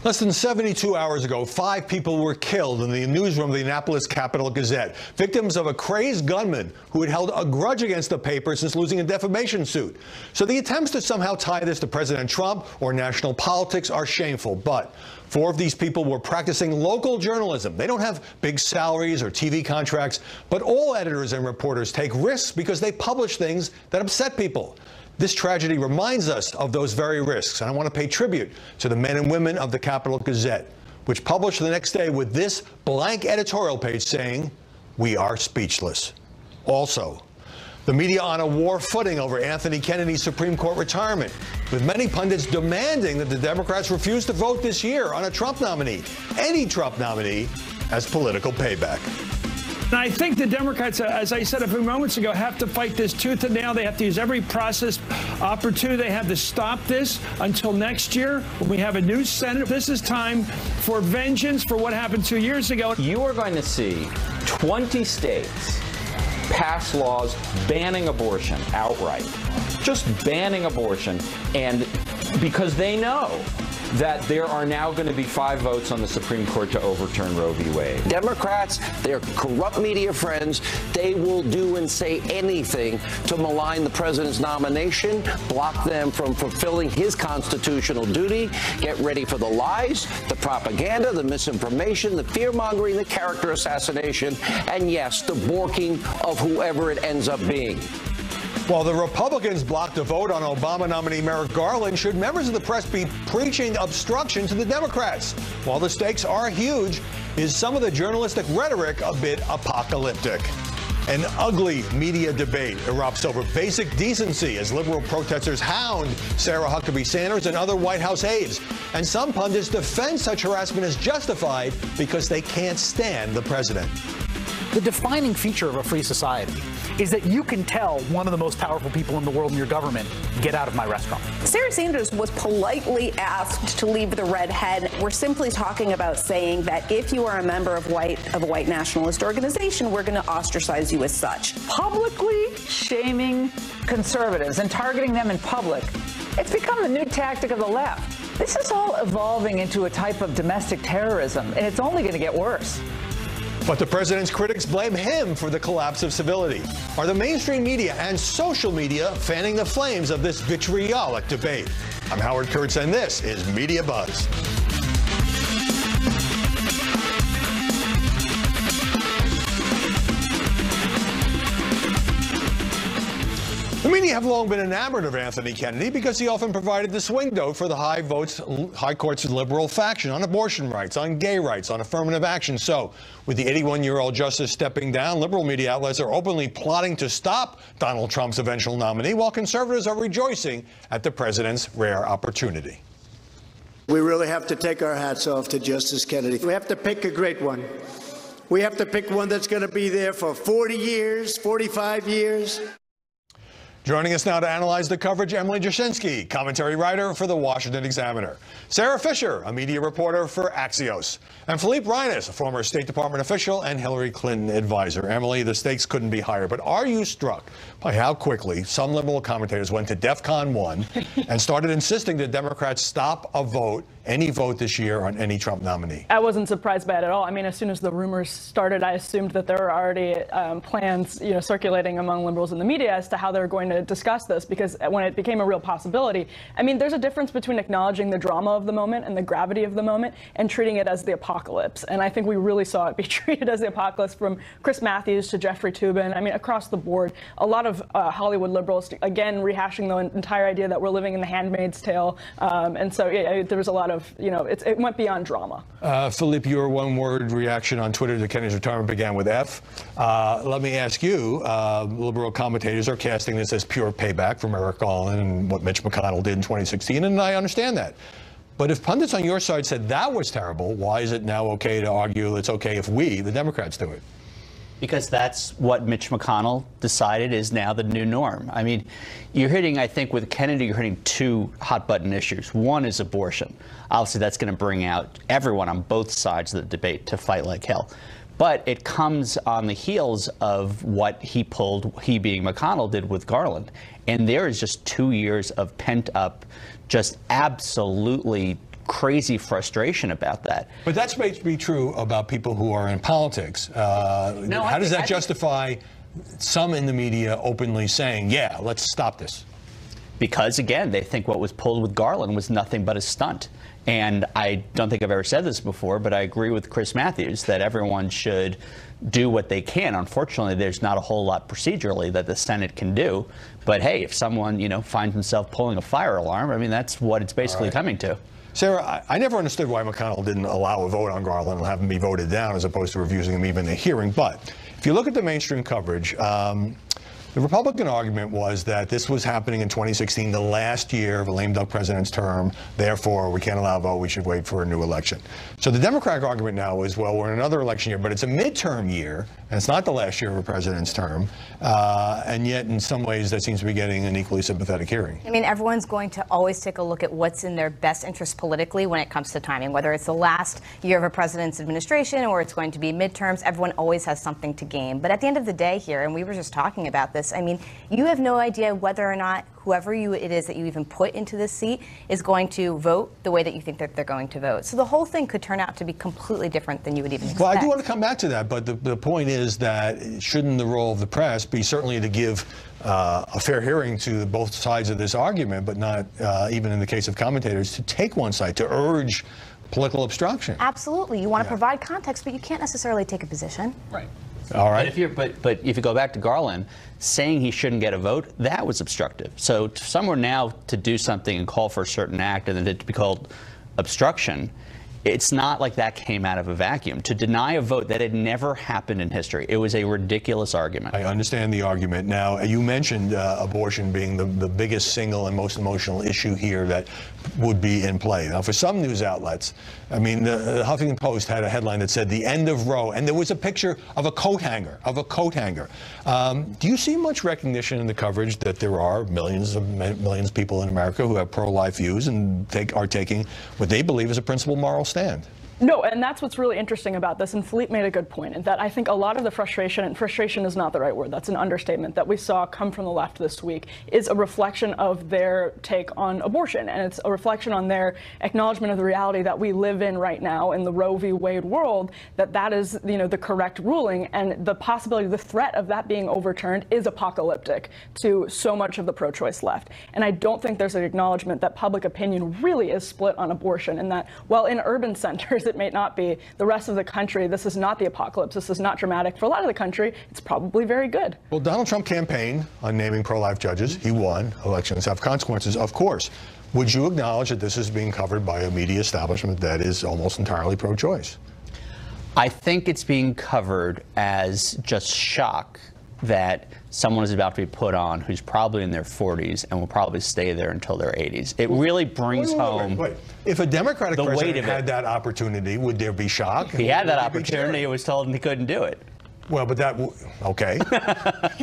Less than 72 hours ago, 5 people were killed in the newsroom of the Indianapolis Capital-Gazette, victims of a crazed gunman who had held a grudge against the paper since losing a defamation suit. So the attempts to somehow tie this to President Trump or national politics are shameful. But 4 of these people were practicing local journalism. They don't have big salaries or TV contracts, but all editors and reporters take risks because they publish things that upset people. This tragedy reminds us of those very risks, and I want to pay tribute to the men and women of the Capital-Gazette, which published the next day with this blank editorial page saying, "We are speechless." Also, the media on a war footing over Anthony Kennedy's Supreme Court retirement, with many pundits demanding that the Democrats refuse to vote this year on a Trump nominee, any Trump nominee, as political payback. And I think the Democrats, as I said a few moments ago, have to fight this tooth and nail. They have to use every process opportunity they have to stop this until next year when we have a new Senate. This is time for vengeance for what happened 2 years ago. You are going to see 20 states pass laws banning abortion outright, just banning abortion, and because they know that there are now going to be 5 votes on the Supreme Court to overturn Roe v. Wade. Democrats, their corrupt media friends, they will do and say anything to malign the president's nomination, block them from fulfilling his constitutional duty. Get ready for the lies, the propaganda, the misinformation, the fear-mongering, the character assassination, and yes, the borking of whoever it ends up being. While the Republicans blocked a vote on Obama nominee Merrick Garland, should members of the press be preaching obstruction to the Democrats? While the stakes are huge, is some of the journalistic rhetoric a bit apocalyptic? An ugly media debate erupts over basic decency as liberal protesters hound Sarah Huckabee Sanders and other White House aides. And some pundits defend such harassment as justified because they can't stand the president. The defining feature of a free society is that you can tell one of the most powerful people in the world in your government, get out of my restaurant. Sarah Sanders was politely asked to leave the red hen. We're simply talking about saying that if you are a member of a white nationalist organization, we're going to ostracize you as such. Publicly shaming conservatives and targeting them in public, it's become the new tactic of the left. This is all evolving into a type of domestic terrorism, and it's only going to get worse. But the president's critics blame him for the collapse of civility. Are the mainstream media and social media fanning the flames of this vitriolic debate? I'm Howard Kurtz, and this is Media Buzz. The media have long been enamored of Anthony Kennedy because he often provided the swing vote for the High Court's liberal faction on abortion rights, on gay rights, on affirmative action. So, with the 81-year-old justice stepping down, liberal media outlets are openly plotting to stop Donald Trump's eventual nominee, while conservatives are rejoicing at the president's rare opportunity. We really have to take our hats off to Justice Kennedy. We have to pick a great one. We have to pick one that's going to be there for 40 years, 45 years. Joining us now to analyze the coverage, Emily Jashinsky, commentary writer for The Washington Examiner. Sarah Fisher, a media reporter for Axios. And Philippe Reines, a former State Department official and Hillary Clinton advisor. Emily, the stakes couldn't be higher, but are you struck by how quickly some liberal commentators went to DEFCON 1 and started insisting that Democrats stop a vote, any vote this year on any Trump nominee? I wasn't surprised by it at all. I mean, as soon as the rumors started, I assumed that there were already plans, circulating among liberals in the media as to how they were going to discuss this, because when it became a real possibility, I mean, there's a difference between acknowledging the drama of the moment and the gravity of the moment and treating it as the apocalypse. And I think we really saw it be treated as the apocalypse, from Chris Matthews to Jeffrey Toobin. I mean, across the board, a lot of Hollywood liberals, again, rehashing the entire idea that we're living in the Handmaid's Tale. And so there was a lot of, it went beyond drama. Philippe, your one-word reaction on Twitter to Kennedy's retirement began with F. Let me ask you, liberal commentators are casting this as pure payback for Merrick Garland and what Mitch McConnell did in 2016, and I understand that. But if pundits on your side said that was terrible, why is it now okay to argue it's okay if we, the Democrats, do it? Because that's what Mitch McConnell decided is now the new norm. I mean, you're hitting, I think, with Kennedy, you're hitting 2 hot-button issues. One is abortion. Obviously, that's going to bring out everyone on both sides of the debate to fight like hell. But it comes on the heels of what he being McConnell, did with Garland. And there is just 2 years of pent-up, just absolutely crazy frustration about that. But that's may be true about people who are in politics. How does that justify some in the media openly saying, yeah, let's stop this? Because, again, they think what was pulled with Garland was nothing but a stunt. And I don't think I've ever said this before, but I agree with Chris Matthews that everyone should do what they can. Unfortunately, there's not a whole lot procedurally that the Senate can do. But, hey, if someone, finds himself pulling a fire alarm, I mean, that's what it's basically coming to. Sarah, I never understood why McConnell didn't allow a vote on Garland and have him be voted down as opposed to refusing him even a hearing. But if you look at the mainstream coverage, the Republican argument was that this was happening in 2016, the last year of a lame duck president's term. Therefore, we can't allow a vote. We should wait for a new election. So the Democratic argument now is, well, we're in another election year, but it's a midterm year, and it's not the last year of a president's term. And yet, in some ways, that seems to be getting an equally sympathetic hearing. I mean, everyone's going to always take a look at what's in their best interest politically when it comes to timing, whether it's the last year of a president's administration or it's going to be midterms. Everyone always has something to gain. But at the end of the day here, and we were just talking about this, I mean, you have no idea whether or not whoever it is that you even put into this seat is going to vote the way that you think that they're going to vote. So the whole thing could turn out to be completely different than you would even expect. Well, I do want to come back to that, but the point is that shouldn't the role of the press be certainly to give a fair hearing to both sides of this argument, but not even in the case of commentators to take one side, to urge political obstruction? Absolutely. You want to provide context, but you can't necessarily take a position. Right. All right. But if you go back to Garland, saying he shouldn't get a vote, that was obstructive. So somewhere now to do something and call for a certain act and then it to be called obstruction, it's not like that came out of a vacuum. To deny a vote, that had never happened in history. It was a ridiculous argument. I understand the argument. Now, you mentioned abortion being the biggest single and most emotional issue here that would be in play. Now, for some news outlets, I mean, the Huffington Post had a headline that said the end of Roe, and there was a picture of a coat hanger, do you see much recognition in the coverage that there are millions of people in America who have pro-life views and are taking what they believe is a principled moral stand? No, and that's what's really interesting about this, and Philippe made a good point, in that I think a lot of the frustration, and frustration is not the right word, that's an understatement, that we saw come from the left this week is a reflection of their take on abortion, and it's a reflection on their acknowledgement of the reality that we live in right now in the Roe v. Wade world, that is, the correct ruling, and the possibility, the threat of that being overturned is apocalyptic to so much of the pro-choice left. And I don't think there's an acknowledgement that public opinion really is split on abortion, and that while in urban centers it may not be, the rest of the country, this is not the apocalypse, this is not dramatic. For a lot of the country, it's probably very good. Well, Donald Trump campaigned on naming pro-life judges. He won. Elections have consequences, of course. Would you acknowledge that this is being covered by a media establishment that is almost entirely pro-choice? I think it's being covered as just shock that someone is about to be put on who's probably in their 40s and will probably stay there until their 80s. It really brings home. Wait. If a Democratic president had that opportunity, would there be shock? He had that opportunity. He was told he couldn't do it. Well, but okay.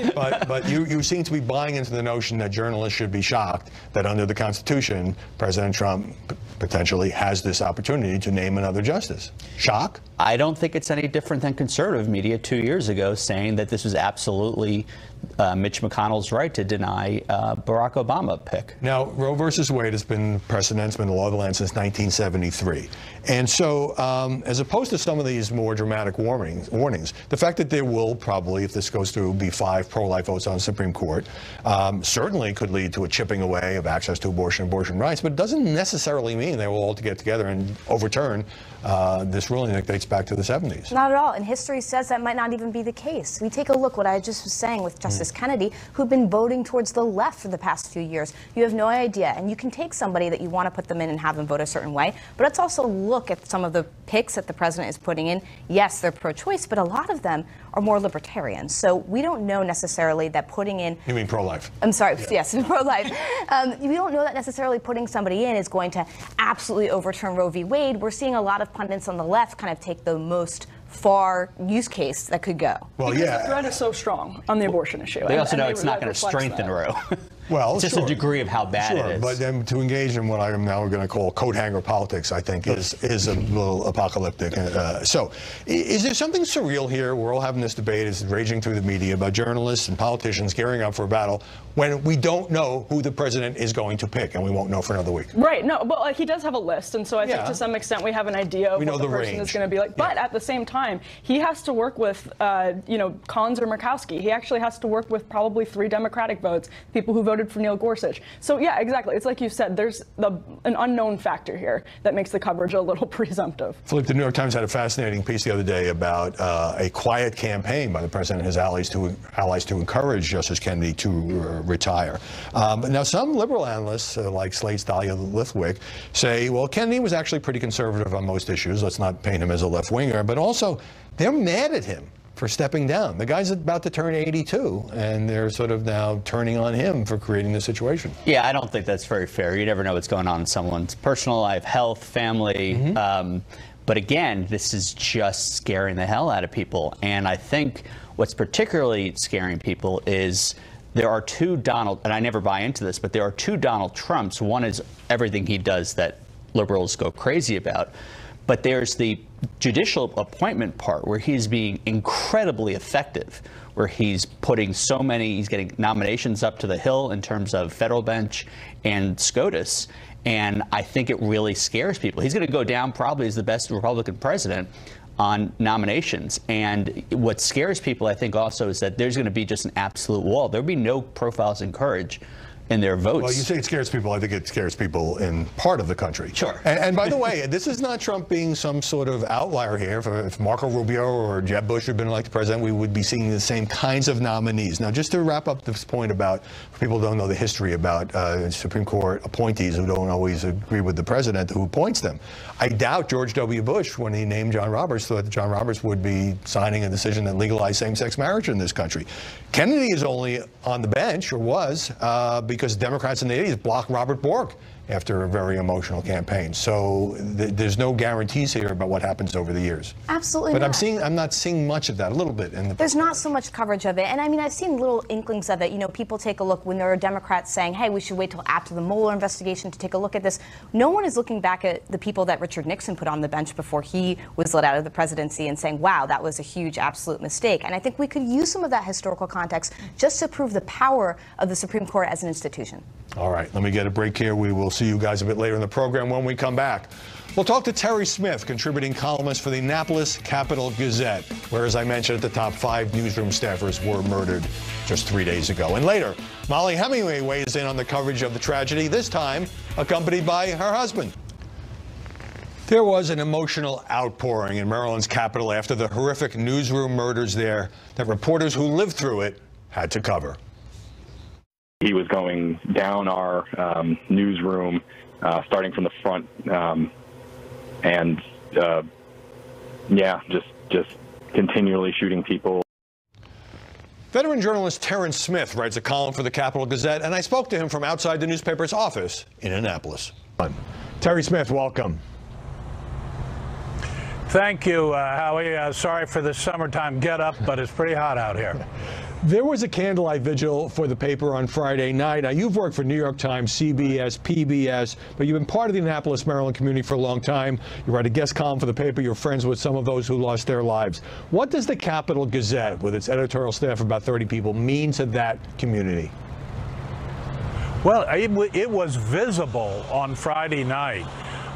but you seem to be buying into the notion that journalists should be shocked that under the Constitution, President Trump potentially has this opportunity to name another justice. Shock? I don't think it's any different than conservative media 2 years ago saying that this was absolutely Mitch McConnell's right to deny Barack Obama a pick. Now, Roe versus Wade has been precedent, it's been the law of the land since 1973. And so, as opposed to some of these more dramatic warnings, the fact that there will probably, if this goes through, be 5 pro-life votes on the Supreme Court, certainly could lead to a chipping away of access to abortion rights, but it doesn't necessarily mean they will all get together and overturn this ruling that dates back to the 70s. Not at all. And history says that might not even be the case. We take a look what I just was saying with Justice Kennedy, who've been voting towards the left for the past few years. You have no idea. And you can take somebody that you want to put them in and have them vote a certain way, but let's also look at some of the picks that the president is putting in. Yes, they're pro-choice, but a lot of them are more libertarian. So we don't know necessarily that putting in... You mean pro-life? I'm sorry, yes, pro-life. We don't know that necessarily putting somebody in is going to absolutely overturn Roe v. Wade. We're seeing a lot of pundits on the left kind of take the most far use case that could go. Well, because the threat is so strong on the abortion issue. They also know it's not going to strengthen Roe. Well, it's just sure. a degree of how bad it is. But then to engage in what I am now going to call coat hanger politics, I think is a little apocalyptic. So, is there something surreal here? We're all having this debate, it's raging through the media about journalists and politicians gearing up for a battle when we don't know who the president is going to pick, and we won't know for another week. Right. No, but like, he does have a list, and so I think to some extent we have an idea of what the person is going to be like. But at the same time, he has to work with, Collins or Murkowski. He actually has to work with probably 3 Democratic votes, people who voted for Neil Gorsuch. So yeah, exactly. It's like you said, there's an unknown factor here that makes the coverage a little presumptive. Philippe, the New York Times had a fascinating piece the other day about a quiet campaign by the president and his allies to encourage Justice Kennedy to retire. But now some liberal analysts, like Slate's Dahlia Lithwick, say, well, Kennedy was actually pretty conservative on most issues. Let's not paint him as a left-winger. But also, they're mad at him for stepping down. The guy's about to turn 82, and they're sort of now turning on him for creating the situation. Yeah, I don't think that's very fair. You never know what's going on in someone's personal life, health, family. But again, this is just scaring the hell out of people. And I think what's particularly scaring people is there are 2 Donald, and I never buy into this, but there are 2 Donald Trumps. One is everything he does that liberals go crazy about. But there's the judicial appointment part where he's being incredibly effective, where he's putting he's getting nominations up to the hill in terms of federal bench and SCOTUS. And I think it really scares people. He's going to go down probably as the best Republican president on nominations. And what scares people, I think, also is that there's going to be just an absolute wall. There'll be no profiles in courage in their votes. Well, you say it scares people. I think it scares people in part of the country. Sure. And by the way, this is not Trump being some sort of outlier here. If Marco Rubio or Jeb Bush had been elected president, we would be seeing the same kinds of nominees. Now, just to wrap up this point about, people don't know the history about Supreme Court appointees who don't always agree with the president who appoints them. I doubt George W. Bush, when he named John Roberts, thought that John Roberts would be signing a decision that legalized same-sex marriage in this country. Kennedy is only on the bench, or was, because Democrats in the 80s blocked Robert Bork after a very emotional campaign. So there's no guarantees here about what happens over the years. Absolutely but not. I'm not seeing much of that, a little bit. There's not so much coverage of it. And I mean, I've seen little inklings of it. People take a look when there are Democrats saying, hey, we should wait till after the Mueller investigation to take a look at this. No one is looking back at the people that Richard Nixon put on the bench before he was let out of the presidency and saying, wow, that was a huge, absolute mistake. And I think we could use some of that historical context just to prove the power of the Supreme Court as an institution. All right, let me get a break here. We will see you guys a bit later in the program when we come back. We'll talk to Terry Smith, contributing columnist for the Annapolis Capital-Gazette, where, as I mentioned at the top, 5 newsroom staffers were murdered just 3 days ago. And later, Molly Hemingway weighs in on the coverage of the tragedy, this time accompanied by her husband. There was an emotional outpouring in Maryland's capital after the horrific newsroom murders there that reporters who lived through it had to cover. He was going down our newsroom, starting from the front, just continually shooting people. Veteran journalist Terrence Smith writes a column for the Capital-Gazette, and I spoke to him from outside the newspaper's office in Annapolis. Terry Smith, welcome. Thank you, Howie. Sorry for the summertime get-up, but it's pretty hot out here. There was a candlelight vigil for the paper on Friday night. Now, you've worked for New York Times, CBS, PBS, but you've been part of the Annapolis, Maryland community for a long time. You write a guest column for the paper. You're friends with some of those who lost their lives. What does the Capital-Gazette, with its editorial staff of about 30 people, mean to that community? Well, it was visible on Friday night.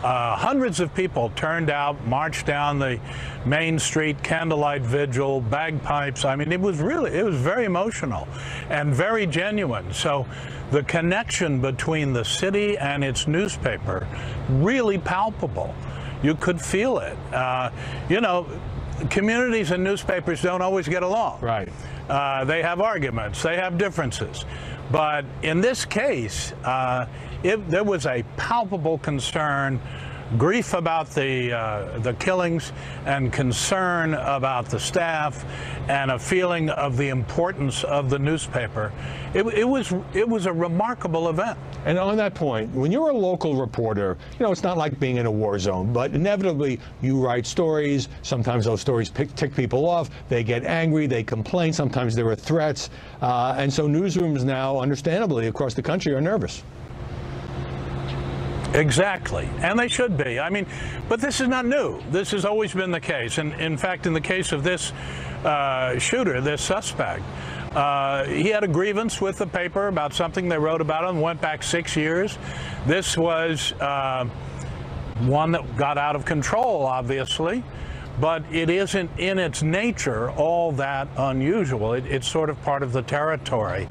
Hundreds of people turned out, marched down the main street, candlelight vigil, bagpipes. I mean, it was very emotional and very genuine. So the connection between the city and its newspaper, really palpable. You could feel it. Communities and newspapers don't always get along. Right. They have arguments, they have differences. But in this case, there was a palpable concern grief about the killings and concern about the staff and a feeling of the importance of the newspaper. It was a remarkable event. And on that point, when you're a local reporter, you know, it's not like being in a war zone, but inevitably you write stories. Sometimes those stories tick people off. They get angry, they complain. Sometimes there are threats. And so newsrooms now, understandably, across the country are nervous. Exactly, and they should be. I mean, but this is not new. This has always been the case. And in fact, in the case of this shooter, this suspect, he had a grievance with the paper about something they wrote about him, went back 6 years. This was one that got out of control, obviously, but it isn't in its nature all that unusual. It's sort of part of the territory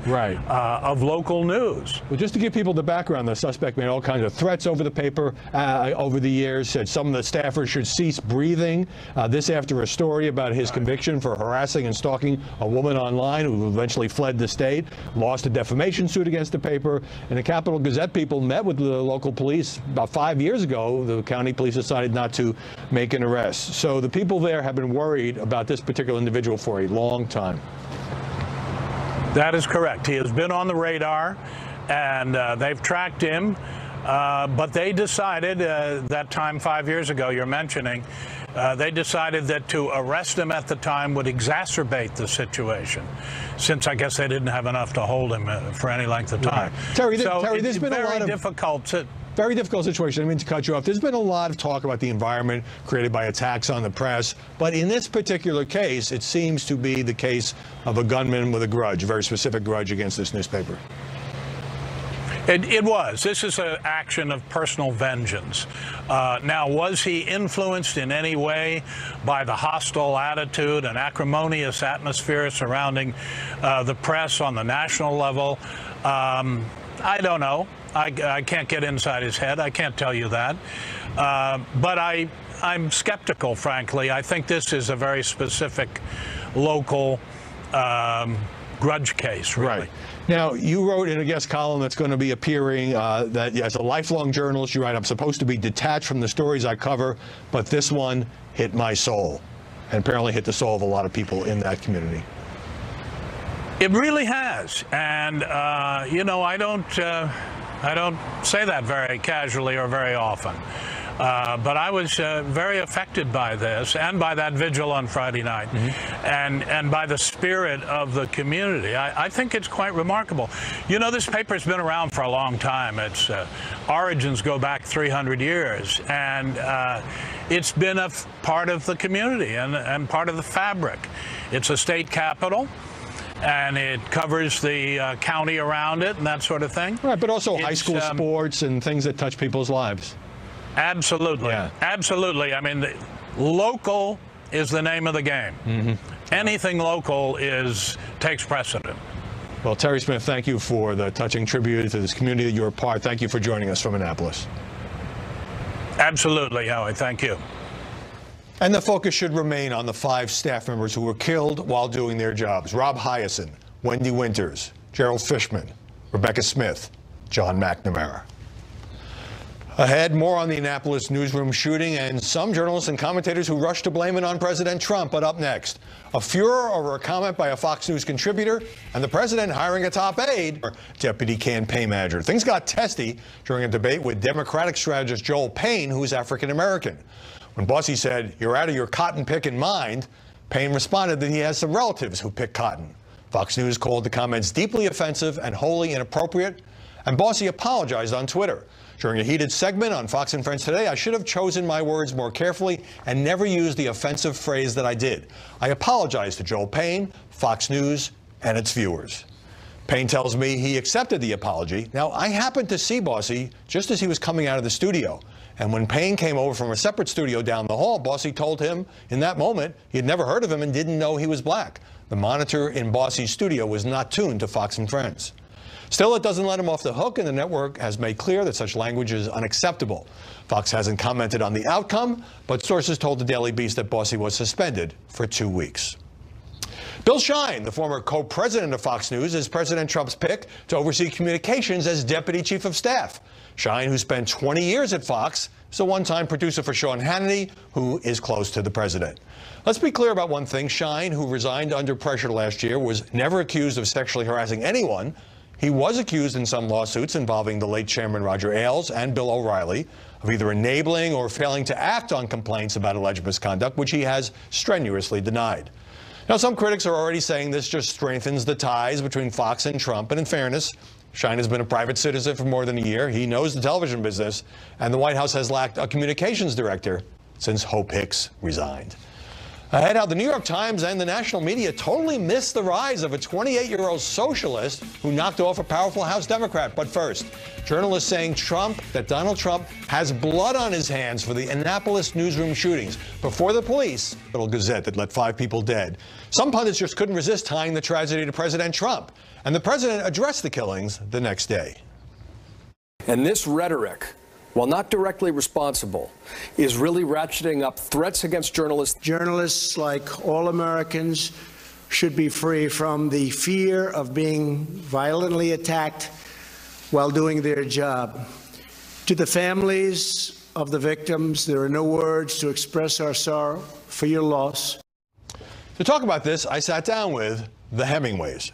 of local news. Well, just to give people the background, the suspect made all kinds of threats over the paper over the years, said some of the staffers should cease breathing. This after a story about his conviction for harassing and stalking a woman online who eventually fled the state, lost a defamation suit against the paper. And the Capital Gazette people met with the local police about 5 years ago. The county police decided not to make an arrest. So the people there have been worried about this particular individual for a long time. That is correct. He has been on the radar, and they've tracked him. But they decided that time 5 years ago you're mentioning, they decided that to arrest him at the time would exacerbate the situation, since I guess they didn't have enough to hold him for any length of time. Right. Terry, there's been a lot of very difficult situation. I didn't mean to cut you off. There's been a lot of talk about the environment created by attacks on the press. But in this particular case, it seems to be the case of a gunman with a grudge, a very specific grudge against this newspaper. It was. This is an action of personal vengeance. Now, was he influenced in any way by the hostile attitude and acrimonious atmosphere surrounding the press on the national level? I don't know. I can't get inside his head. I can't tell you that. But I'm skeptical, frankly. I think this is a very specific local grudge case, really. Right. Now, you wrote in a guest column that's going to be appearing that as a lifelong journalist, you write, I'm supposed to be detached from the stories I cover, but this one hit my soul, and apparently hit the soul of a lot of people in that community. It really has. And, you know, I don't say that very casually or very often. But I was very affected by this and by that vigil on Friday night, and by the spirit of the community. I think it's quite remarkable. You know, this paper's been around for a long time. Its origins go back 300 years, and it's been a part of the community and part of the fabric. It's a state capital, and it covers the county around it and that sort of thing. Right, but also high school sports and things that touch people's lives. Absolutely. Yeah. Absolutely. I mean, local is the name of the game. Anything local takes precedent. Well, Terry Smith, thank you for the touching tribute to this community that you're a part. Thank you for joining us from Annapolis. Absolutely, Howie. Thank you. And the focus should remain on the 5 staff members who were killed while doing their jobs. Rob Hyacin, Wendy Winters, Gerald Fishman, Rebecca Smith, John McNamara. Ahead, more on the Annapolis newsroom shooting and some journalists and commentators who rushed to blame it on President Trump. But up next, a furor over a comment by a Fox News contributor and the president hiring a top aide, deputy campaign manager. Things got testy during a debate with Democratic strategist Joel Payne, who's African-American. When Bossy said, "You're out of your cotton picking mind," Payne responded that he has some relatives who pick cotton. Fox News called the comments deeply offensive and wholly inappropriate, and Bossy apologized on Twitter. During a heated segment on Fox and Friends today, I should have chosen my words more carefully and never used the offensive phrase that I did. I apologize to Joel Payne, Fox News, and its viewers. Payne tells me he accepted the apology. Now, I happened to see Bossy just as he was coming out of the studio. And when Payne came over from a separate studio down the hall, Bossy told him in that moment he had never heard of him and didn't know he was black. The monitor in Bossy's studio was not tuned to Fox and Friends. Still, it doesn't let him off the hook, and the network has made clear that such language is unacceptable. Fox hasn't commented on the outcome, but sources told the Daily Beast that Bossy was suspended for 2 weeks. Bill Shine, the former co-president of Fox News, is President Trump's pick to oversee communications as deputy chief of staff. Shine, who spent 20 years at Fox, is a one-time producer for Sean Hannity, who is close to the president. Let's be clear about one thing. Shine, who resigned under pressure last year, was never accused of sexually harassing anyone. He was accused in some lawsuits involving the late chairman Roger Ailes and Bill O'Reilly of either enabling or failing to act on complaints about alleged misconduct, which he has strenuously denied. Now, some critics are already saying this just strengthens the ties between Fox and Trump. And in fairness, Shine has been a private citizen for more than a year. He knows the television business, and the White House has lacked a communications director since Hope Hicks resigned. Ahead, how the New York Times and the national media totally missed the rise of a 28-year-old socialist who knocked off a powerful House Democrat. But first, journalists saying that Donald Trump has blood on his hands for the Annapolis newsroom shootings before the police, little gazette that left 5 people dead. Some pundits just couldn't resist tying the tragedy to President Trump, and the president addressed the killings the next day. And this rhetoric, while not directly responsible, is really ratcheting up threats against journalists. Journalists, like all Americans, should be free from the fear of being violently attacked while doing their job. To the families of the victims, there are no words to express our sorrow for your loss. To talk about this, I sat down with the Hemingways.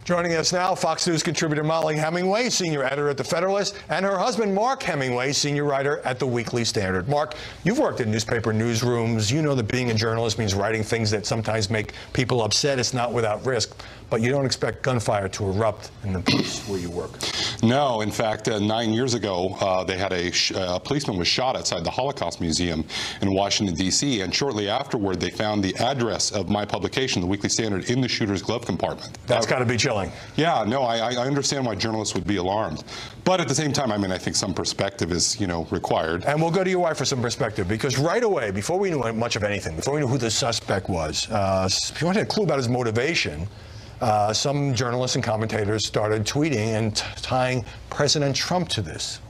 Joining us now, Fox News contributor Molly Hemingway, senior editor at The Federalist, and her husband, Mark Hemingway, senior writer at The Weekly Standard. Mark, you've worked in newspaper newsrooms. You know that being a journalist means writing things that sometimes make people upset. It's not without risk. But you don't expect gunfire to erupt in the place where you work. No. In fact, 9 years ago, they had a policeman was shot outside the Holocaust Museum in Washington, D.C., and shortly afterward, they found the address of my publication, The Weekly Standard, in the shooter's glove compartment. That's got to be chilling. Yeah, no, I understand why journalists would be alarmed. But at the same time, I mean, I think some perspective is, required. And we'll go to your wife for some perspective, because right away, before we knew much of anything, before we knew who the suspect was, if you wanted a clue about his motivation, some journalists and commentators started tweeting and tying President Trump to this.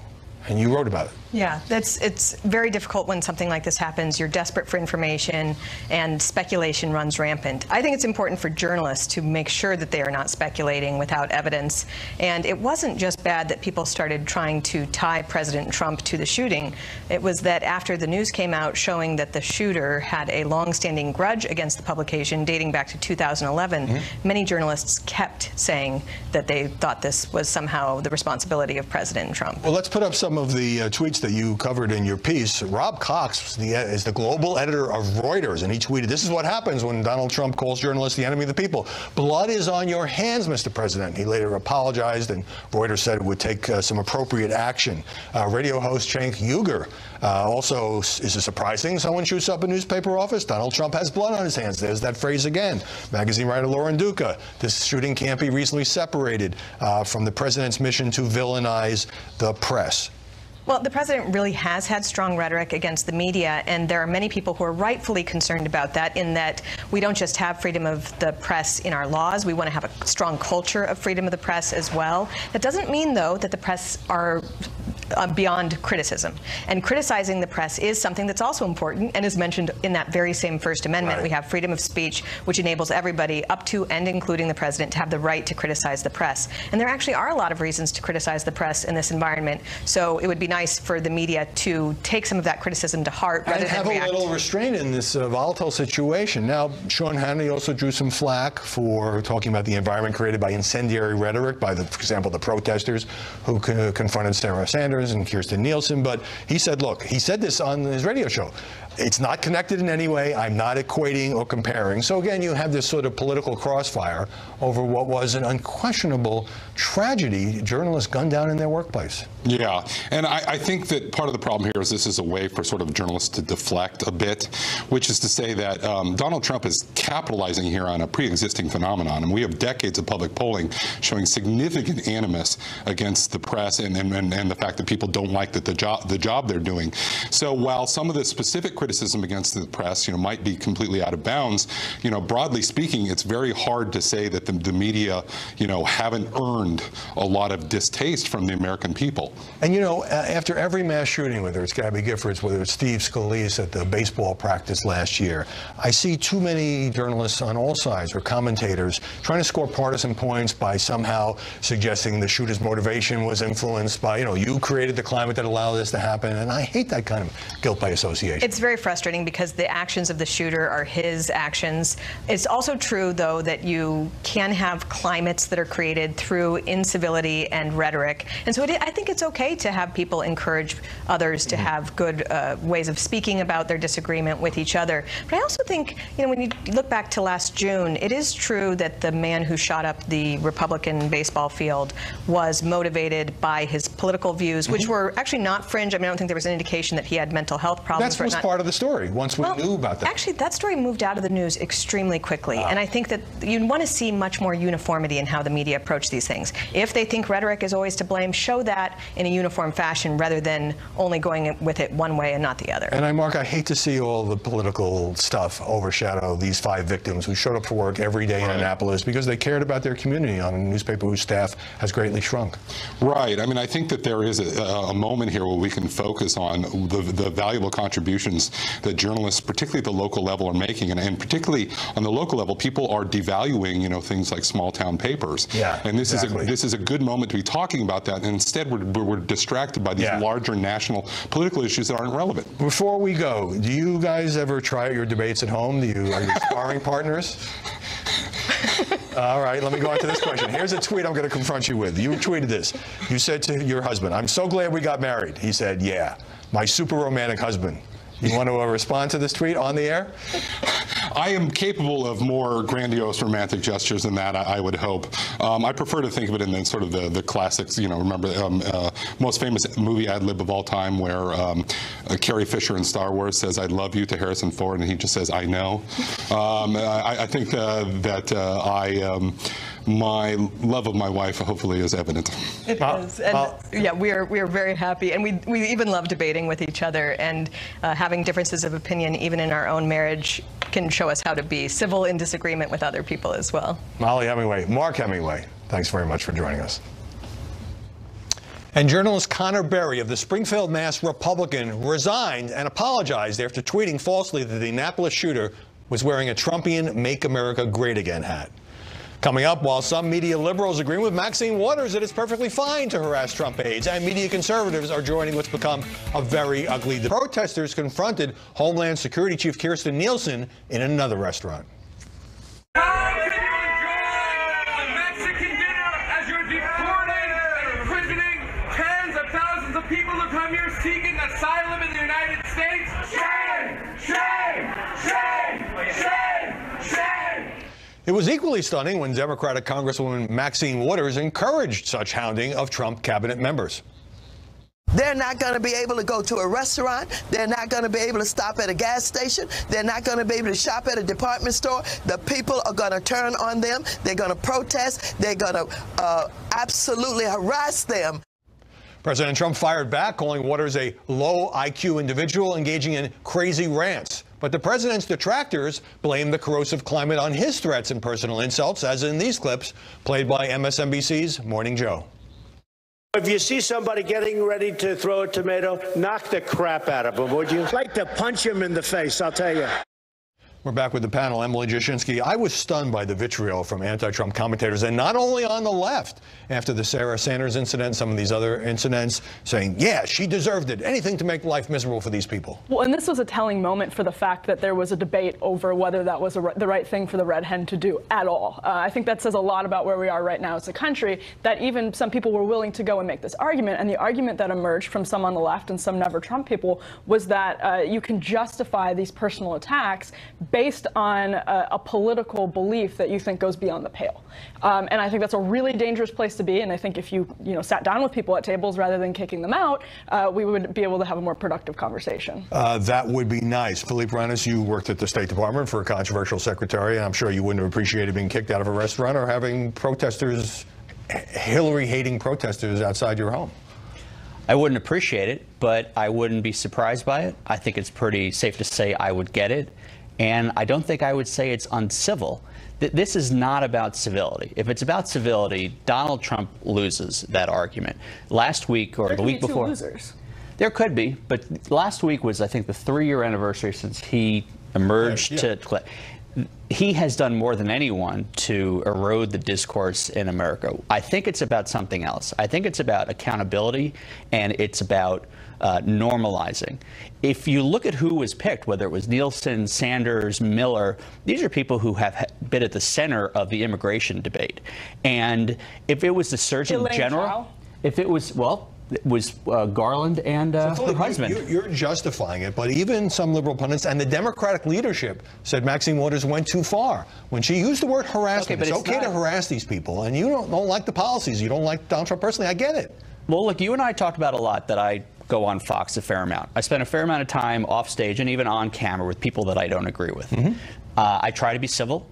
And you wrote about it. Yeah, it's very difficult when something like this happens. You're desperate for information, and speculation runs rampant. I think it's important for journalists to make sure that they are not speculating without evidence. And it wasn't just bad that people started trying to tie President Trump to the shooting. It was that after the news came out showing that the shooter had a long-standing grudge against the publication dating back to 2011, many journalists kept saying that they thought this was somehow the responsibility of President Trump. Well, let's put up some of the tweets that you covered in your piece. Rob Cox is the global editor of Reuters, and he tweeted, "This is what happens when Donald Trump calls journalists the enemy of the people. Blood is on your hands, Mr. President." He later apologized, and Reuters said it would take some appropriate action. Radio host Cenk Uygur also, is it surprising someone shoots up a newspaper office? Donald Trump has blood on his hands. There's that phrase again. Magazine writer Lauren Duca, this shooting can't be reasonably separated from the president's mission to villainize the press. Well, the president really has had strong rhetoric against the media, and there are many people who are rightfully concerned about that, in that we don't just have freedom of the press in our laws. We want to have a strong culture of freedom of the press as well. That doesn't mean, though, that the press are beyond criticism. And criticizing the press is something that's also important and is mentioned in that very same First Amendment. Right. We have freedom of speech, which enables everybody, up to and including the president, to have the right to criticize the press. And there actually are a lot of reasons to criticize the press in this environment. So it would be nice for the media to take some of that criticism to heart rather than react. And have a little restraint in this volatile situation. Now, Sean Hannity also drew some flack for talking about the environment created by incendiary rhetoric by, for example, the protesters who confronted Sarah Sanders and Kirstjen Nielsen. But he said, look, he said this on his radio show. It's not connected in any way. I'm not equating or comparing. So again, you have this sort of political crossfire over what was an unquestionable tragedy, journalists gunned down in their workplace. Yeah, and I think that part of the problem here is this is a way for sort of journalists to deflect a bit, which is to say that Donald Trump is capitalizing here on a pre-existing phenomenon, and we have decades of public polling showing significant animus against the press and the fact that American people don't like the job they're doing. So while some of the specific criticism against the press, might be completely out of bounds, broadly speaking, it's very hard to say that the media, haven't earned a lot of distaste from the American people. And after every mass shooting, whether it's Gabby Giffords, whether it's Steve Scalise at the baseball practice last year, I see too many journalists on all sides or commentators trying to score partisan points by somehow suggesting the shooter's motivation was influenced by, you created the climate that allowed this to happen. And I hate that kind of guilt by association. It's very frustrating because the actions of the shooter are his actions. It's also true, though, that you can have climates that are created through incivility and rhetoric. And so I think it's okay to have people encourage others to have good ways of speaking about their disagreement with each other. But I also think, when you look back to last June, it is true that the man who shot up the Republican baseball field was motivated by his political views, which were actually not fringe. I don't think there was an indication that he had mental health problems. That was part of the story once we knew about that. Actually, that story moved out of the news extremely quickly. And I think that you want to see much more uniformity in how the media approach these things. If they think rhetoric is always to blame, show that in a uniform fashion rather than only going with it one way and not the other. And Mark, I hate to see all the political stuff overshadow these 5 victims who showed up for work every day in Annapolis because they cared about their community on a newspaper whose staff has greatly shrunk. Right. I think that there is a moment here where we can focus on the valuable contributions that journalists, particularly at the local level, are making. And particularly on the local level, people are devaluing, things like small town papers. Yeah, and this exactly. is a good moment to be talking about that. And instead, we're distracted by these larger national political issues that aren't relevant. Before we go, do you guys ever try out your debates at home? Are you sparring partners? All right, let me go on to this question. Here's a tweet I'm going to confront you with. You tweeted this. You said to your husband, "I'm so glad we got married." He said, "Yeah, my super romantic husband." You want to respond to this tweet on the air? I am capable of more grandiose romantic gestures than that, I would hope. I prefer to think of it in the sort of the classics, remember most famous movie ad lib of all time where Carrie Fisher in Star Wars says, "I love you" to Harrison Ford, and he just says, "I know." I think that my love of my wife hopefully is evident. It is. And yeah, we are very happy, and we even love debating with each other, and having differences of opinion even in our own marriage can show us how to be civil in disagreement with other people as well. Molly Hemingway, Mark Hemingway, thanks very much for joining us. And journalist Connor Berry of the Springfield Mass Republican resigned and apologized after tweeting falsely that the Annapolis shooter was wearing a Trumpian "Make America Great Again" hat. Coming up, while some media liberals agree with Maxine Waters that it's perfectly fine to harass Trump aides, and media conservatives are joining what's become a very ugly debate. Protesters confronted Homeland Security Chief Kirstjen Nielsen in another restaurant. How can you enjoy a Mexican dinner as you're deporting and imprisoning tens of thousands of people who come here seeking asylum in the United States? Shame! Shame! Shame! Shame! Shame! It was equally stunning when Democratic Congresswoman Maxine Waters encouraged such hounding of Trump cabinet members. They're not going to be able to go to a restaurant. They're not going to be able to stop at a gas station. They're not going to be able to shop at a department store. The people are going to turn on them. They're going to protest. They're going to absolutely harass them. President Trump fired back, calling Waters a low IQ individual engaging in crazy rants. But the president's detractors blame the corrosive climate on his threats and personal insults, as in these clips played by MSNBC's Morning Joe. If you see somebody getting ready to throw a tomato, knock the crap out of them, would you? I'd like to punch him in the face, I'll tell you. We're back with the panel. Emily Jashinsky. I was stunned by the vitriol from anti-Trump commentators, and not only on the left, after the Sarah Sanders incident, some of these other incidents, saying, yeah, she deserved it. Anything to make life miserable for these people. Well, and this was a telling moment for the fact that there was a debate over whether that was the right thing for the Red Hen to do at all. I think that says a lot about where we are right now as a country, that even some people were willing to go and make this argument. And the argument that emerged from some on the left and some never Trump people was that you can justify these personal attacks based on a political belief that you think goes beyond the pale. And I think that's a really dangerous place to be. And I think if you sat down with people at tables rather than kicking them out, we would be able to have a more productive conversation. That would be nice. Philippe Reines, you worked at the State Department for a controversial secretary, and I'm sure you wouldn't have appreciated being kicked out of a restaurant or having protesters, Hillary-hating protesters outside your home. I wouldn't appreciate it, but I wouldn't be surprised by it. I think it's pretty safe to say I would get it. And I don't think I would say it's uncivil. This is not about civility. If it's about civility, Donald Trump loses that argument. Last week or the week before. There could be two losers. There could be, but last week was, I think, the 3-year anniversary since he emerged to. He has done more than anyone to erode the discourse in America. I think it's about something else. I think it's about accountability, and it's about normalizing. If you look at who was picked, whether it was Nielsen, Sanders, Miller, these are people who have been at the center of the immigration debate. And if it was the Surgeon General, if it was, well, it was Garland and her husband. You're justifying it, but even some liberal pundits and the Democratic leadership said Maxine Waters went too far. When she used the word harassment, it's okay to harass these people, and you don't like the policies. You don't like Donald Trump personally. I get it. Well, look, you and I talked about a lot that I go on Fox a fair amount. I spend a fair amount of time off stage and even on camera with people that I don't agree with. I try to be civil.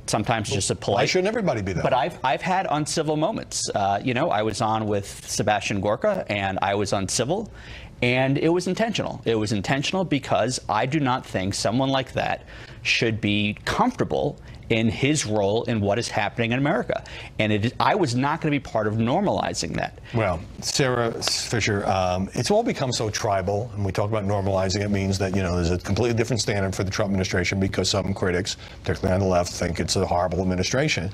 Sometimes just a polite. Why shouldn't everybody be that? But I've had uncivil moments. You know, I was on with Sebastian Gorka, and I was uncivil, and it was intentional. It was intentional because I do not think someone like that should be comfortable in his role in what is happening in America. And I was not going to be part of normalizing that. Well, Sarah Fisher, it's all become so tribal, and we talk about normalizing. It means that, you know, there's a completely different standard for the Trump administration because some critics, particularly on the left, think it's a horrible administration.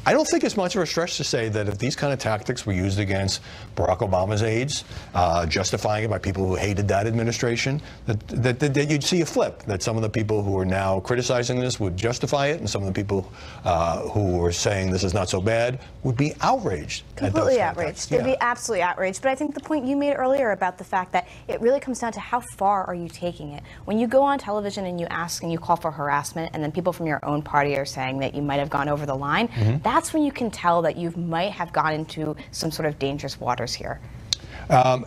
I don't think it's much of a stretch to say that if these kind of tactics were used against Barack Obama's aides, justifying it by people who hated that administration, that you'd see a flip, that some of the people who are now criticizing this would justify it, and some of the people who are saying this is not so bad would be outraged. Completely outraged. They'd be absolutely outraged. But I think the point you made earlier about the fact that it really comes down to how far are you taking it. When you go on television and you ask and you call for harassment, and then people from your own party are saying that you might have gone over the line, that's when you can tell that you might have gone into some sort of dangerous waters here.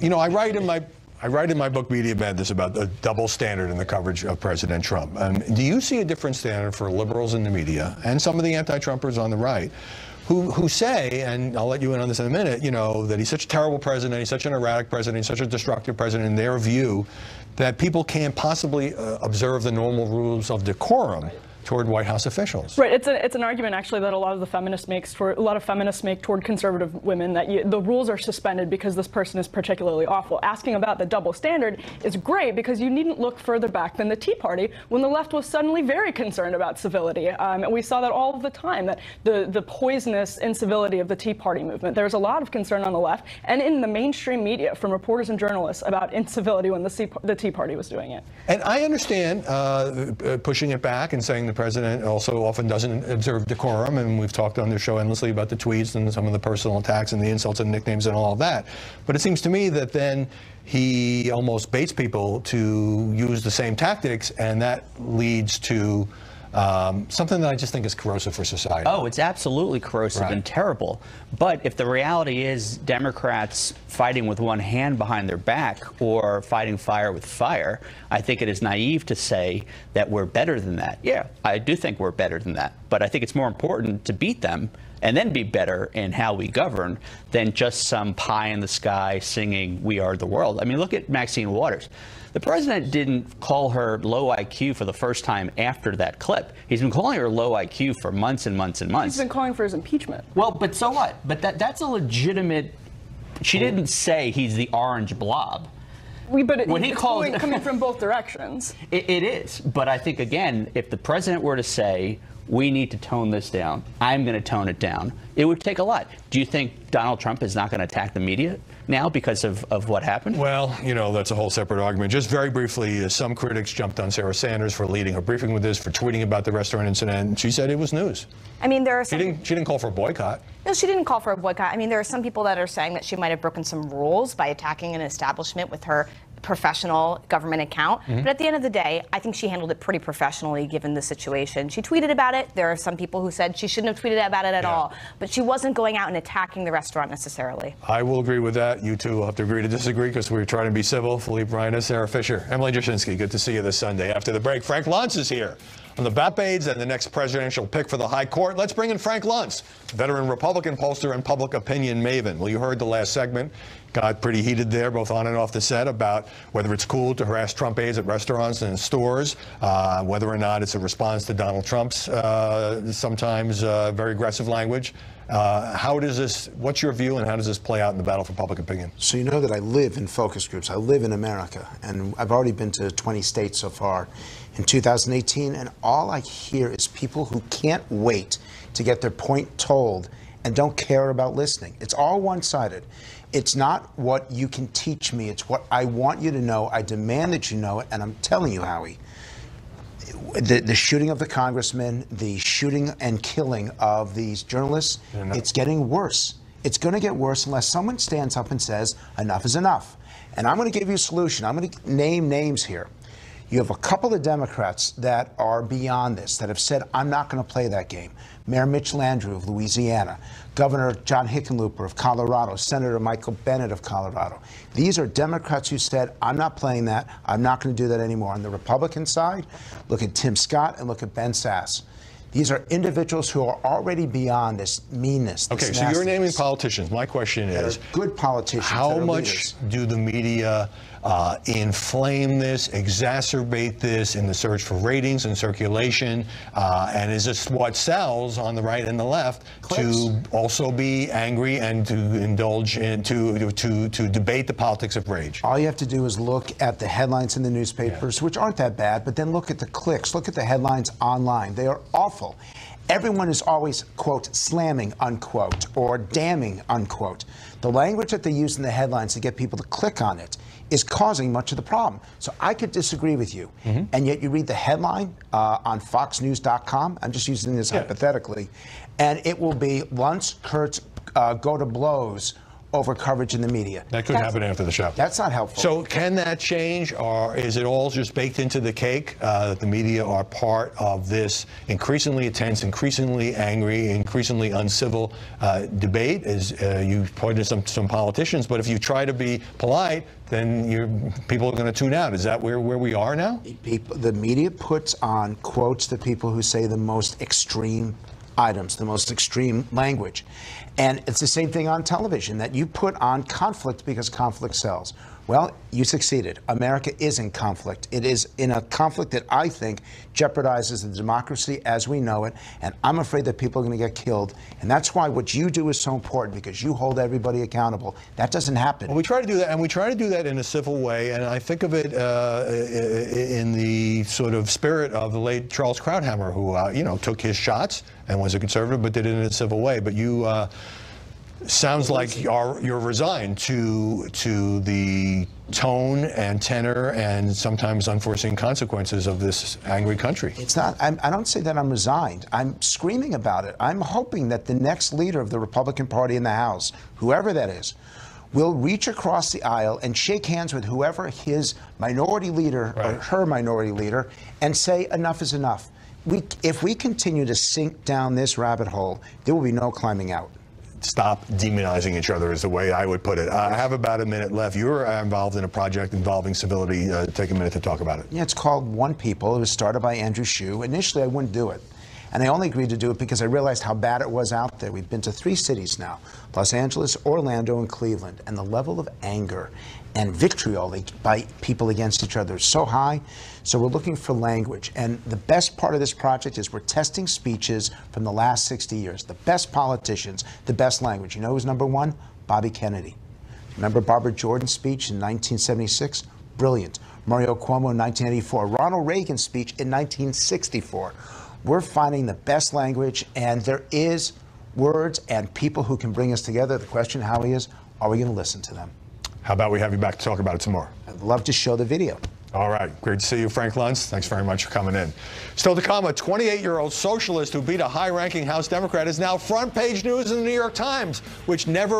You know, I write in my book Media Madness about the double standard in the coverage of President Trump. Do you see a different standard for liberals in the media and some of the anti-Trumpers on the right who say, and I'll let you in on this in a minute, you know, that he's such a terrible president, he's such an erratic president, he's such a destructive president in their view, that people can't possibly observe the normal rules of decorum toward White House officials. Right. It's an argument actually that a lot of feminists make toward conservative women, that the rules are suspended because this person is particularly awful. Asking about the double standard is great because you needn't look further back than the Tea Party when the left was suddenly very concerned about civility. And we saw that all of the time, that the poisonous incivility of the Tea Party movement. There's a lot of concern on the left and in the mainstream media from reporters and journalists about incivility when the Tea Party was doing it. And I understand pushing it back and saying the president also often doesn't observe decorum, and we've talked on this show endlessly about the tweets and some of the personal attacks and the insults and nicknames and all of that. But it seems to me that then he almost baits people to use the same tactics, and that leads to something that I just think is corrosive for society. Oh, it's absolutely corrosive and terrible. But if the reality is Democrats fighting with one hand behind their back or fighting fire with fire, I think it is naive to say that we're better than that. Yeah, I do think we're better than that. But I think it's more important to beat them and then be better in how we govern than just some pie in the sky singing "We Are the World." I mean, look at Maxine Waters. The president didn't call her low IQ for the first time after that clip. He's been calling her low IQ for months and months and months. He's been calling for his impeachment. Well, but so what? But that's a legitimate. She didn't say he's the orange blob. But when he calls, coming from both directions. It is. But I think, again, if the president were to say, we need to tone this down, I'm going to tone it down, it would take a lot. Do you think Donald Trump is not going to attack the media now because of what happened? Well, you know, that's a whole separate argument. Just very briefly, some critics jumped on Sarah Sanders for leading her briefing with this, for tweeting about the restaurant incident. She said it was news. I mean, there are some... She didn't call for a boycott. No, she didn't call for a boycott. I mean, there are some people that are saying that she might have broken some rules by attacking an establishment with her professional government account. But at the end of the day, I think she handled it pretty professionally given the situation. She tweeted about it. There are some people who said she shouldn't have tweeted about it at all. But she wasn't going out and attacking the restaurant necessarily. I will agree with that. You two will have to agree to disagree because we're trying to be civil. Philippe Reina, Sarah Fisher, Emily Jashinsky, good to see you this Sunday. After the break, Frank Luntz is here On the Bapades and the next presidential pick for the High Court, let's bring in Frank Luntz, veteran Republican pollster and public opinion maven. Well, you heard the last segment. Got pretty heated there, both on and off the set, about whether it's cool to harass Trump aides at restaurants and stores, whether or not it's a response to Donald Trump's sometimes very aggressive language. How does this, what's your view, and how does this play out in the battle for public opinion? So you know that I live in focus groups. I live in America, and I've already been to 20 states so far in 2018, and all I hear is people who can't wait to get their point told and don't care about listening. It's all one-sided. It's not what you can teach me. It's what I want you to know. I demand that you know it, and I'm telling you, Howie, the shooting of the congressman, the shooting and killing of these journalists, it's getting worse. It's going to get worse unless someone stands up and says, enough is enough. And I'm going to give you a solution. I'm going to name names here. You have a couple of Democrats that are beyond this, that have said, I'm not going to play that game. Mayor Mitch Landrieu of Louisiana, Governor John Hickenlooper of Colorado, Senator Michael Bennet of Colorado. These are Democrats who said, I'm not playing that. I'm not going to do that anymore. On the Republican side, look at Tim Scott and look at Ben Sasse. These are individuals who are already beyond this meanness. This okay, so you're naming politicians. My question is, good politicians. How much do the media inflame this, exacerbate this in the search for ratings and circulation? And is this what sells on the right and the left to also be angry and to indulge in, to debate the politics of rage? All you have to do is look at the headlines in the newspapers, which aren't that bad, but then look at the clicks, look at the headlines online. They are awful. Everyone is always, quote, slamming, unquote, or damning, unquote. The language that they use in the headlines to get people to click on it is causing much of the problem. So I could disagree with you, and yet you read the headline on FoxNews.com, I'm just using this hypothetically, and it will be Luntz, Kurtz go to blows over coverage in the media. That could happen after the show. That's not helpful. So can that change, or is it all just baked into the cake that the media are part of this increasingly intense, increasingly angry, increasingly uncivil debate? As you pointed to some politicians, but if you try to be polite, then people are going to tune out. Is that where we are now? The media puts on quotes the people who say the most extreme items, the most extreme language. And it's the same thing on television, that you put on conflict because conflict sells. Well, you succeeded. America is in conflict. It is in a conflict that I think jeopardizes the democracy as we know it, and I'm afraid that people are going to get killed. And that's why what you do is so important, because you hold everybody accountable. That doesn't happen. Well, we try to do that, and we try to do that in a civil way, and I think of it in the sort of spirit of the late Charles Krauthammer, who, took his shots and was a conservative, but did it in a civil way. But you... sounds like you're resigned to the tone and tenor and sometimes unforeseen consequences of this angry country. It's not. I don't say that I'm resigned. I'm screaming about it. I'm hoping that the next leader of the Republican Party in the House, whoever that is, will reach across the aisle and shake hands with whoever his minority leader or her minority leader and say enough is enough. If we continue to sink down this rabbit hole, there will be no climbing out. Stop demonizing each other is the way I would put it. I have about a minute left. You're involved in a project involving civility. Take a minute to talk about it. Yeah, it's called One People. It was started by Andrew Shue. Initially, I wouldn't do it. And I only agreed to do it because I realized how bad it was out there. We've been to 3 cities now, Los Angeles, Orlando, and Cleveland. And the level of anger and vitriol by people against each other is so high. So we're looking for language. And the best part of this project is we're testing speeches from the last 60 years. The best politicians, the best language. You know who's number 1? Bobby Kennedy. Remember Barbara Jordan's speech in 1976? Brilliant. Mario Cuomo in 1984. Ronald Reagan's speech in 1964. We're finding the best language, and there is words and people who can bring us together. The question, Howie, is, are we going to listen to them? How about we have you back to talk about it some more? I'd love to show the video. All right. Great to see you, Frank Luntz. Thanks very much for coming in. Still to come, a 28-year-old socialist who beat a high-ranking House Democrat is now front-page news in the New York Times, which never